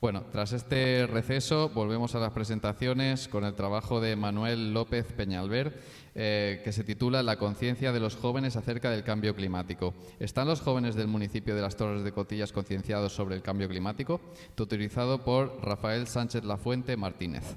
Bueno, tras este receso volvemos a las presentaciones con el trabajo de Manuel López Peñalver, que se titula La conciencia de los jóvenes acerca del cambio climático. ¿Están los jóvenes del municipio de Las Torres de Cotillas concienciados sobre el cambio climático? Tutorizado por Rafael Sánchez Lafuente Martínez.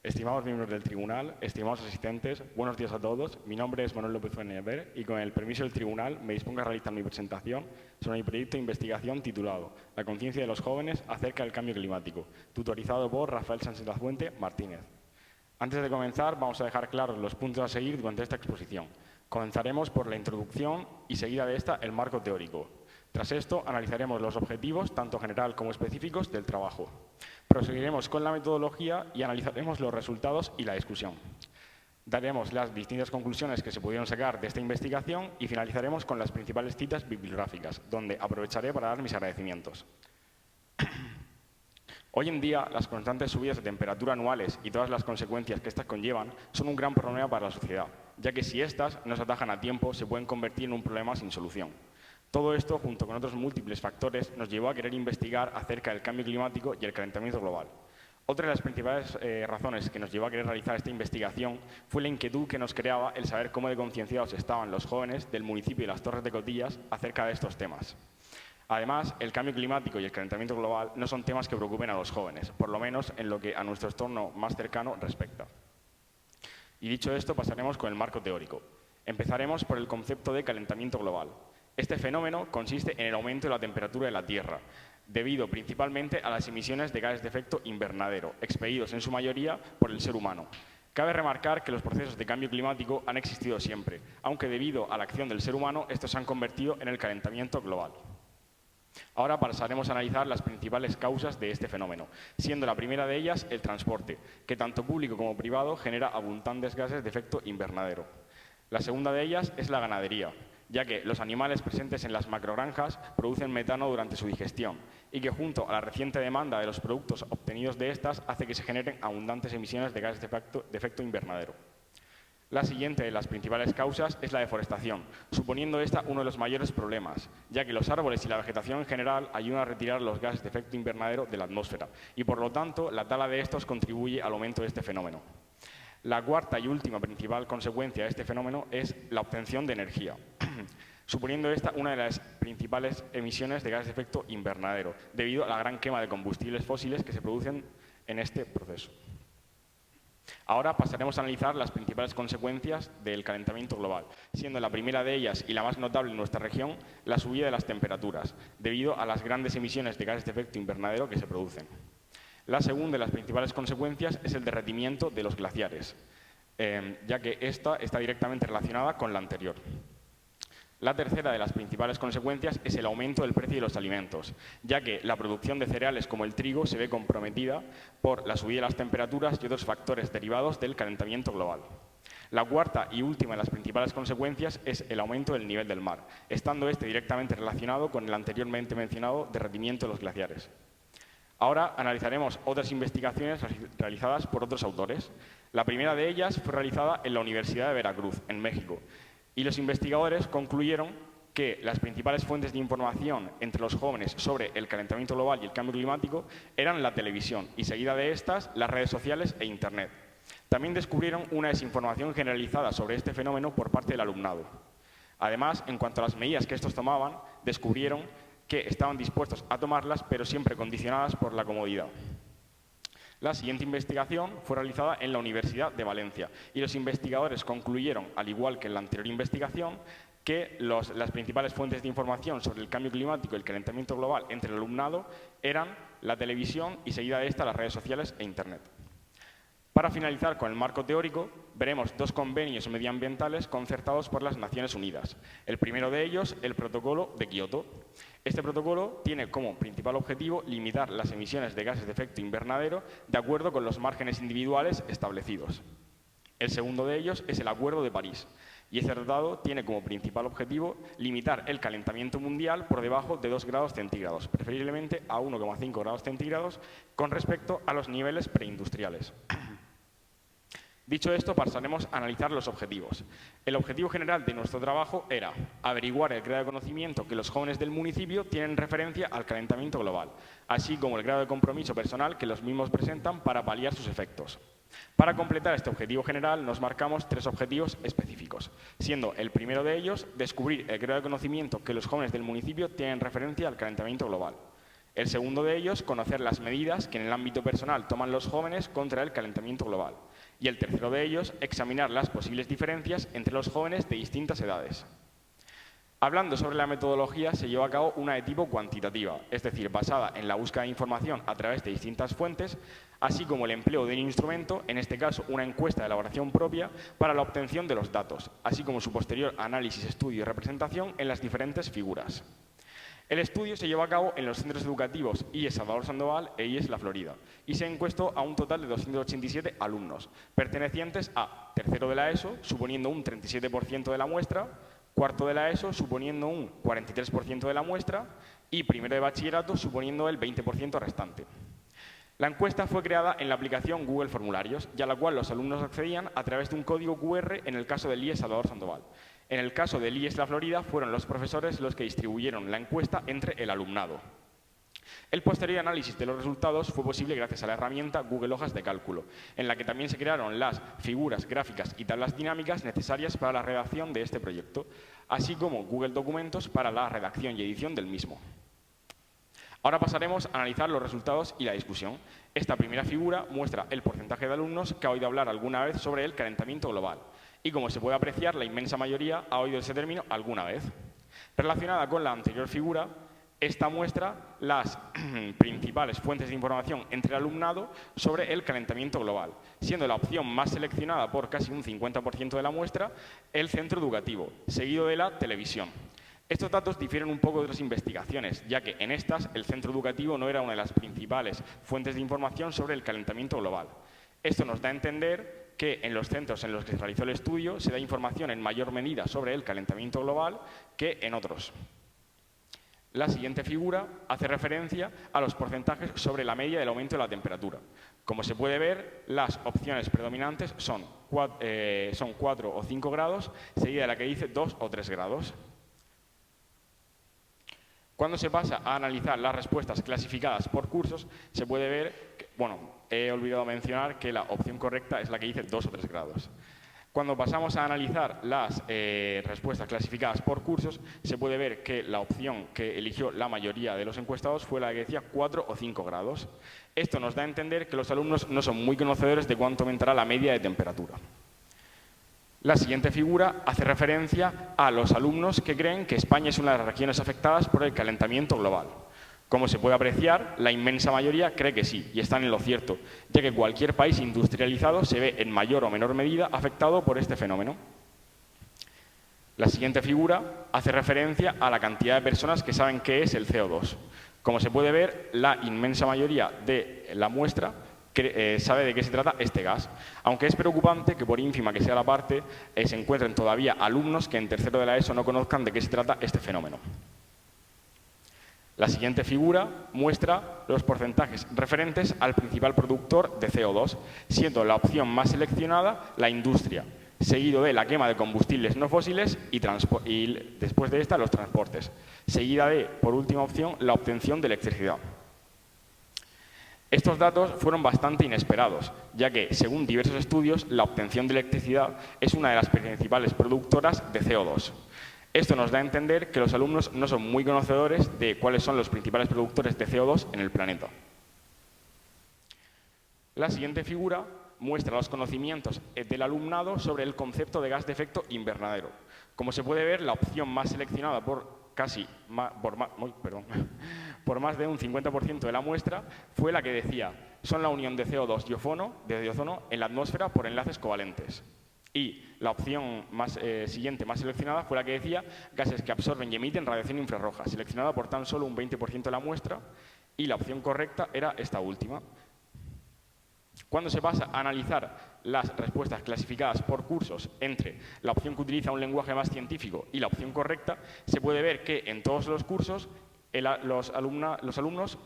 Estimados miembros del tribunal, estimados asistentes, buenos días a todos. Mi nombre es Manuel López Peñalver y con el permiso del tribunal me dispongo a realizar mi presentación sobre mi proyecto de investigación titulado La conciencia de los jóvenes acerca del cambio climático, tutorizado por Rafael Sánchez Lafuente Martínez. Antes de comenzar, vamos a dejar claros los puntos a seguir durante esta exposición. Comenzaremos por la introducción y seguida de esta el marco teórico. Tras esto, analizaremos los objetivos, tanto general como específicos, del trabajo. Proseguiremos con la metodología y analizaremos los resultados y la discusión. Daremos las distintas conclusiones que se pudieron sacar de esta investigación y finalizaremos con las principales citas bibliográficas, donde aprovecharé para dar mis agradecimientos. Hoy en día, las constantes subidas de temperatura anuales y todas las consecuencias que estas conllevan son un gran problema para la sociedad, ya que si estas no se atajan a tiempo, se pueden convertir en un problema sin solución. Todo esto, junto con otros múltiples factores, nos llevó a querer investigar acerca del cambio climático y el calentamiento global. Otra de las principales razones que nos llevó a querer realizar esta investigación fue la inquietud que nos creaba el saber cómo de concienciados estaban los jóvenes del municipio de Las Torres de Cotillas acerca de estos temas. Además, el cambio climático y el calentamiento global no son temas que preocupen a los jóvenes, por lo menos en lo que a nuestro entorno más cercano respecta. Y dicho esto, pasaremos con el marco teórico. Empezaremos por el concepto de calentamiento global. Este fenómeno consiste en el aumento de la temperatura de la Tierra, debido principalmente a las emisiones de gases de efecto invernadero, expelidos en su mayoría por el ser humano. Cabe remarcar que los procesos de cambio climático han existido siempre, aunque debido a la acción del ser humano, estos se han convertido en el calentamiento global. Ahora pasaremos a analizar las principales causas de este fenómeno, siendo la primera de ellas el transporte, que tanto público como privado genera abundantes gases de efecto invernadero. La segunda de ellas es la ganadería, ya que los animales presentes en las macrogranjas producen metano durante su digestión y que junto a la reciente demanda de los productos obtenidos de estas hace que se generen abundantes emisiones de gases de efecto invernadero. La siguiente de las principales causas es la deforestación, suponiendo esta uno de los mayores problemas, ya que los árboles y la vegetación en general ayudan a retirar los gases de efecto invernadero de la atmósfera y, por lo tanto, la tala de estos contribuye al aumento de este fenómeno. La cuarta y última principal consecuencia de este fenómeno es la obtención de energía, suponiendo esta una de las principales emisiones de gases de efecto invernadero, debido a la gran quema de combustibles fósiles que se producen en este proceso. Ahora pasaremos a analizar las principales consecuencias del calentamiento global, siendo la primera de ellas y la más notable en nuestra región la subida de las temperaturas, debido a las grandes emisiones de gases de efecto invernadero que se producen. La segunda de las principales consecuencias es el derretimiento de los glaciares, ya que esta está directamente relacionada con la anterior. La tercera de las principales consecuencias es el aumento del precio de los alimentos, ya que la producción de cereales como el trigo se ve comprometida por la subida de las temperaturas y otros factores derivados del calentamiento global. La cuarta y última de las principales consecuencias es el aumento del nivel del mar, estando este directamente relacionado con el anteriormente mencionado derretimiento de los glaciares. Ahora analizaremos otras investigaciones realizadas por otros autores. La primera de ellas fue realizada en la Universidad de Veracruz, en México, y los investigadores concluyeron que las principales fuentes de información entre los jóvenes sobre el calentamiento global y el cambio climático eran la televisión y, seguida de estas, las redes sociales e Internet. También descubrieron una desinformación generalizada sobre este fenómeno por parte del alumnado. Además, en cuanto a las medidas que estos tomaban, descubrieron que estaban dispuestos a tomarlas, pero siempre condicionadas por la comodidad. La siguiente investigación fue realizada en la Universidad de Valencia y los investigadores concluyeron, al igual que en la anterior investigación, que las principales fuentes de información sobre el cambio climático y el calentamiento global entre el alumnado eran la televisión y, seguida de esta, las redes sociales e Internet. Para finalizar con el marco teórico, veremos dos convenios medioambientales concertados por las Naciones Unidas. El primero de ellos, el Protocolo de Kioto. Este protocolo tiene como principal objetivo limitar las emisiones de gases de efecto invernadero de acuerdo con los márgenes individuales establecidos. El segundo de ellos es el Acuerdo de París, y este tratado tiene como principal objetivo limitar el calentamiento mundial por debajo de 2 grados centígrados, preferiblemente a 1,5 grados centígrados con respecto a los niveles preindustriales. Dicho esto, pasaremos a analizar los objetivos. El objetivo general de nuestro trabajo era averiguar el grado de conocimiento que los jóvenes del municipio tienen en referencia al calentamiento global, así como el grado de compromiso personal que los mismos presentan para paliar sus efectos. Para completar este objetivo general nos marcamos 3 objetivos específicos, siendo el primero de ellos descubrir el grado de conocimiento que los jóvenes del municipio tienen en referencia al calentamiento global. El segundo de ellos, conocer las medidas que en el ámbito personal toman los jóvenes contra el calentamiento global. Y el tercero de ellos, examinar las posibles diferencias entre los jóvenes de distintas edades. Hablando sobre la metodología, se llevó a cabo una de tipo cuantitativa, es decir, basada en la búsqueda de información a través de distintas fuentes, así como el empleo de un instrumento, en este caso una encuesta de elaboración propia, para la obtención de los datos, así como su posterior análisis, estudio y representación en las diferentes figuras. El estudio se llevó a cabo en los centros educativos IES Salvador Sandoval e IES La Florida y se encuestó a un total de 287 alumnos, pertenecientes a tercero de la ESO, suponiendo un 37% de la muestra, cuarto de la ESO, suponiendo un 43% de la muestra y primero de bachillerato, suponiendo el 20% restante. La encuesta fue creada en la aplicación Google Formularios y a la cual los alumnos accedían a través de un código QR en el caso del IES Salvador Sandoval. En el caso del IES La Florida, fueron los profesores los que distribuyeron la encuesta entre el alumnado. El posterior análisis de los resultados fue posible gracias a la herramienta Google Hojas de Cálculo, en la que también se crearon las figuras, gráficas y tablas dinámicas necesarias para la redacción de este proyecto, así como Google Documentos para la redacción y edición del mismo. Ahora pasaremos a analizar los resultados y la discusión. Esta primera figura muestra el porcentaje de alumnos que ha oído hablar alguna vez sobre el calentamiento global. Y como se puede apreciar, la inmensa mayoría ha oído ese término alguna vez. Relacionada con la anterior figura, esta muestra las principales fuentes de información entre el alumnado sobre el calentamiento global, siendo la opción más seleccionada por casi un 50% de la muestra el centro educativo, seguido de la televisión. Estos datos difieren un poco de otras investigaciones, ya que en estas el centro educativo no era una de las principales fuentes de información sobre el calentamiento global. Esto nos da a entender que en los centros en los que se realizó el estudio se da información en mayor medida sobre el calentamiento global que en otros. La siguiente figura hace referencia a los porcentajes sobre la media del aumento de la temperatura. Como se puede ver, las opciones predominantes son 4 o 5 grados, seguida de la que dice 2 o 3 grados. Cuando se pasa a analizar las respuestas clasificadas por cursos, se puede ver, he olvidado mencionar que la opción correcta es la que dice 2 o 3 grados. Cuando pasamos a analizar las respuestas clasificadas por cursos, se puede ver que la opción que eligió la mayoría de los encuestados fue la que decía 4 o 5 grados. Esto nos da a entender que los alumnos no son muy conocedores de cuánto aumentará la media de temperatura. La siguiente figura hace referencia a los alumnos que creen que España es una de las regiones afectadas por el calentamiento global. Como se puede apreciar, la inmensa mayoría cree que sí, y están en lo cierto, ya que cualquier país industrializado se ve en mayor o menor medida afectado por este fenómeno. La siguiente figura hace referencia a la cantidad de personas que saben qué es el CO2. Como se puede ver, la inmensa mayoría de la muestra sabe de qué se trata este gas, aunque es preocupante que por ínfima que sea la parte, se encuentren todavía alumnos que en tercero de la ESO no conozcan de qué se trata este fenómeno. La siguiente figura muestra los porcentajes referentes al principal productor de CO2, siendo la opción más seleccionada la industria, seguido de la quema de combustibles no fósiles y después de esta los transportes, seguida de, por última opción, la obtención de electricidad. Estos datos fueron bastante inesperados, ya que, según diversos estudios, la obtención de electricidad es una de las principales productoras de CO2. Esto nos da a entender que los alumnos no son muy conocedores de cuáles son los principales productores de CO2 en el planeta. La siguiente figura muestra los conocimientos del alumnado sobre el concepto de gas de efecto invernadero. Como se puede ver, la opción más seleccionada por más de un 50% de la muestra fue la que decía: son la unión de CO2 y ozono en la atmósfera por enlaces covalentes. Y la opción siguiente más seleccionada fue la que decía gases que absorben y emiten radiación infrarroja, seleccionada por tan solo un 20% de la muestra, y la opción correcta era esta última. Cuando se pasa a analizar las respuestas clasificadas por cursos entre la opción que utiliza un lenguaje más científico y la opción correcta, se puede ver que en todos los cursos los alumnos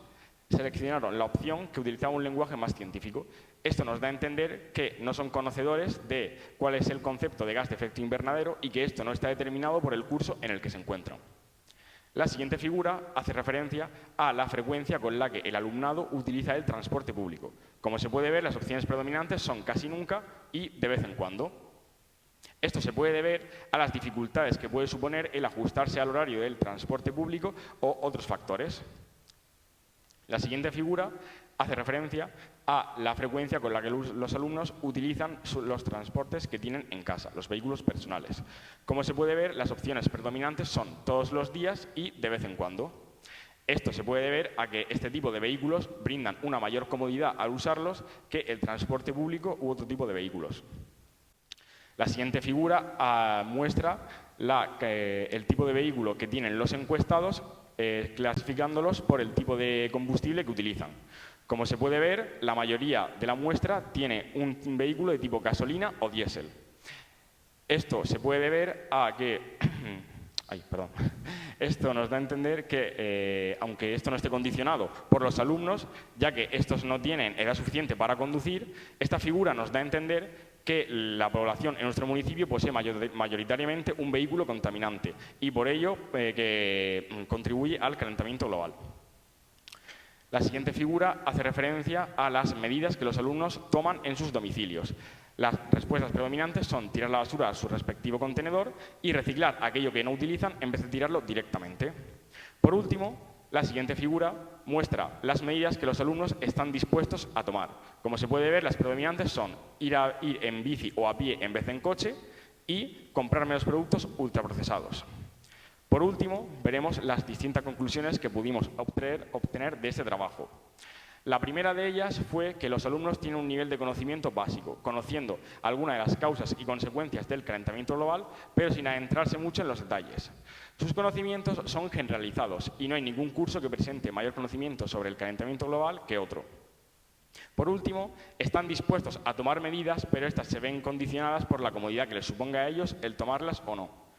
seleccionaron la opción que utilizaba un lenguaje más científico. Esto nos da a entender que no son conocedores de cuál es el concepto de gas de efecto invernadero y que esto no está determinado por el curso en el que se encuentran. La siguiente figura hace referencia a la frecuencia con la que el alumnado utiliza el transporte público. Como se puede ver, las opciones predominantes son casi nunca y de vez en cuando. Esto se puede deber a las dificultades que puede suponer el ajustarse al horario del transporte público o otros factores. La siguiente figura hace referencia a la frecuencia con la que los alumnos utilizan los transportes que tienen en casa, los vehículos personales. Como se puede ver, las opciones predominantes son todos los días y de vez en cuando. Esto se puede deber a que este tipo de vehículos brindan una mayor comodidad al usarlos que el transporte público u otro tipo de vehículos. La siguiente figura muestra el tipo de vehículo que tienen los encuestados, clasificándolos por el tipo de combustible que utilizan. Como se puede ver, la mayoría de la muestra tiene un vehículo de tipo gasolina o diésel. Esto se puede deber a que... Esto nos da a entender que, aunque esto no esté condicionado por los alumnos, ya que estos no tienen edad suficiente para conducir, esta figura nos da a entender que la población en nuestro municipio posee mayoritariamente un vehículo contaminante y por ello que contribuye al calentamiento global. La siguiente figura hace referencia a las medidas que los alumnos toman en sus domicilios. Las respuestas predominantes son tirar la basura a su respectivo contenedor y reciclar aquello que no utilizan en vez de tirarlo directamente. Por último, la siguiente figura muestra las medidas que los alumnos están dispuestos a tomar. Como se puede ver, las predominantes son ir en bici o a pie en vez de en coche y comprar menos productos ultraprocesados. Por último, veremos las distintas conclusiones que pudimos obtener de este trabajo. La primera de ellas fue que los alumnos tienen un nivel de conocimiento básico, conociendo algunas de las causas y consecuencias del calentamiento global, pero sin adentrarse mucho en los detalles. Sus conocimientos son generalizados y no hay ningún curso que presente mayor conocimiento sobre el calentamiento global que otro. Por último, están dispuestos a tomar medidas, pero estas se ven condicionadas por la comodidad que les suponga a ellos el tomarlas o no.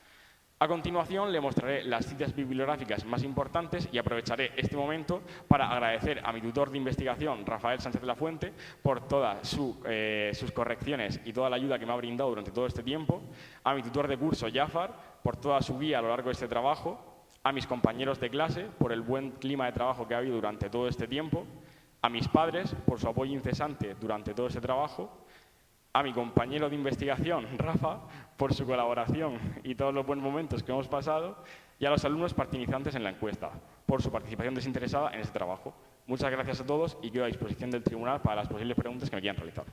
A continuación, le mostraré las citas bibliográficas más importantes y aprovecharé este momento para agradecer a mi tutor de investigación, Rafael Sánchez de la Fuente, por todas sus correcciones y toda la ayuda que me ha brindado durante todo este tiempo, a mi tutor de curso, Jafar, por toda su guía a lo largo de este trabajo, a mis compañeros de clase, por el buen clima de trabajo que ha habido durante todo este tiempo, a mis padres, por su apoyo incesante durante todo este trabajo, a mi compañero de investigación, Rafa, por su colaboración y todos los buenos momentos que hemos pasado, y a los alumnos participantes en la encuesta, por su participación desinteresada en este trabajo. Muchas gracias a todos y quedo a disposición del tribunal para las posibles preguntas que me quieran realizar.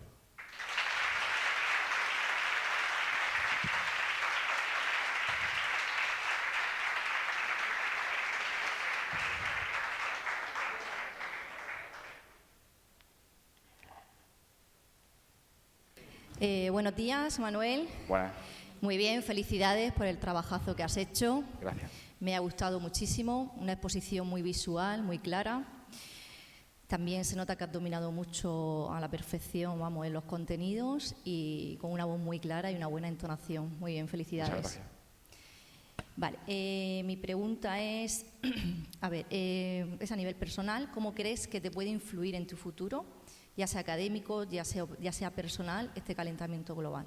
Buenos días, Manuel. Buenas. Muy bien, felicidades por el trabajazo que has hecho. Gracias. Me ha gustado muchísimo, una exposición muy visual, muy clara. También se nota que has dominado mucho a la perfección, vamos, en los contenidos y con una voz muy clara y una buena entonación. Muy bien, felicidades. Muchas gracias. Vale, mi pregunta es, es a nivel personal, ¿cómo crees que te puede influir en tu futuro, ya sea académico, ya sea personal, este calentamiento global?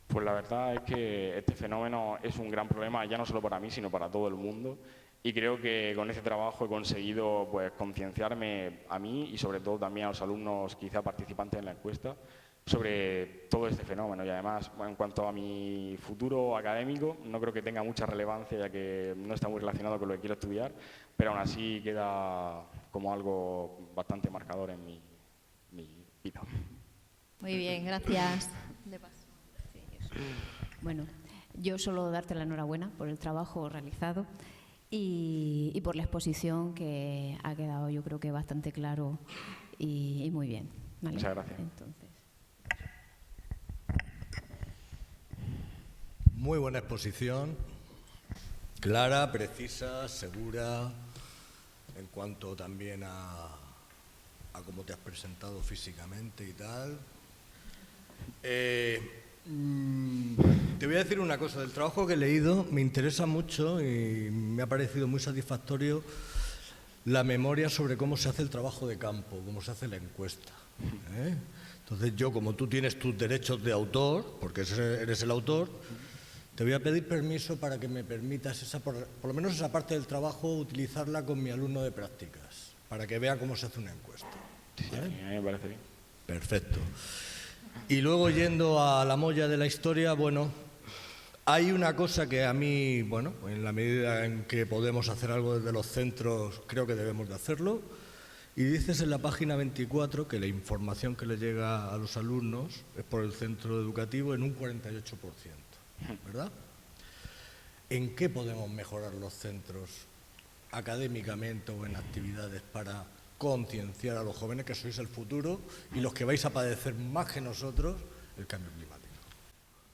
Pues la verdad es que este fenómeno es un gran problema, ya no solo para mí, sino para todo el mundo. Y creo que con este trabajo he conseguido concienciarme a mí y sobre todo también a los alumnos quizá participantes en la encuesta sobre todo este fenómeno. Y además, en cuanto a mi futuro académico, no creo que tenga mucha relevancia ya que no está muy relacionado con lo que quiero estudiar, pero aún así queda como algo bastante marcador en mi vida. Muy bien, gracias. De paso. Bueno, yo solo darte la enhorabuena por el trabajo realizado y por la exposición que ha quedado, yo creo que bastante claro y muy bien. ¿Vale? Muchas gracias. Entonces. Muy buena exposición, clara, precisa, segura, en cuanto también a cómo te has presentado físicamente y tal. Te voy a decir una cosa, del trabajo que he leído me interesa mucho y me ha parecido muy satisfactorio la memoria sobre cómo se hace el trabajo de campo, cómo se hace la encuesta. Entonces yo, como tú tienes tus derechos de autor, porque eres el autor, te voy a pedir permiso para que me permitas, por lo menos esa parte del trabajo, utilizarla con mi alumno de prácticas, para que vea cómo se hace una encuesta. ¿Vale? Sí, a mí me parece bien. Perfecto. Y luego, yendo a la molla de la historia, bueno, hay una cosa que a mí, bueno, en la medida en que podemos hacer algo desde los centros, creo que debemos de hacerlo. Y dices en la página 24 que la información que le llega a los alumnos es por el centro educativo en un 48%, ¿verdad? ¿En qué podemos mejorar los centros académicamente o en actividades para concienciar a los jóvenes, que sois el futuro y los que vais a padecer más que nosotros el cambio climático?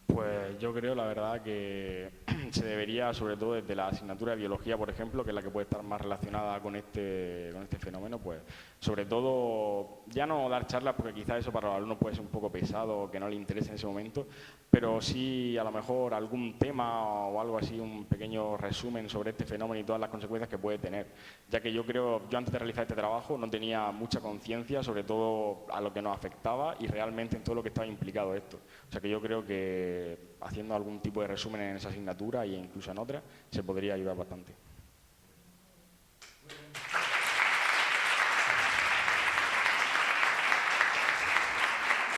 Pues yo creo, la verdad, que se debería, sobre todo desde la asignatura de biología, por ejemplo, que es la que puede estar más relacionada con este fenómeno, pues sobre todo, ya no dar charlas, porque quizás eso para los alumnos puede ser un poco pesado o que no les interese en ese momento, pero sí a lo mejor algún tema o algo así, un pequeño resumen sobre este fenómeno y todas las consecuencias que puede tener, ya que yo antes de realizar este trabajo no tenía mucha conciencia sobre todo a lo que nos afectaba y realmente en todo lo que estaba implicado esto. O sea que yo creo que haciendo algún tipo de resumen en esa asignatura e incluso en otras se podría ayudar bastante.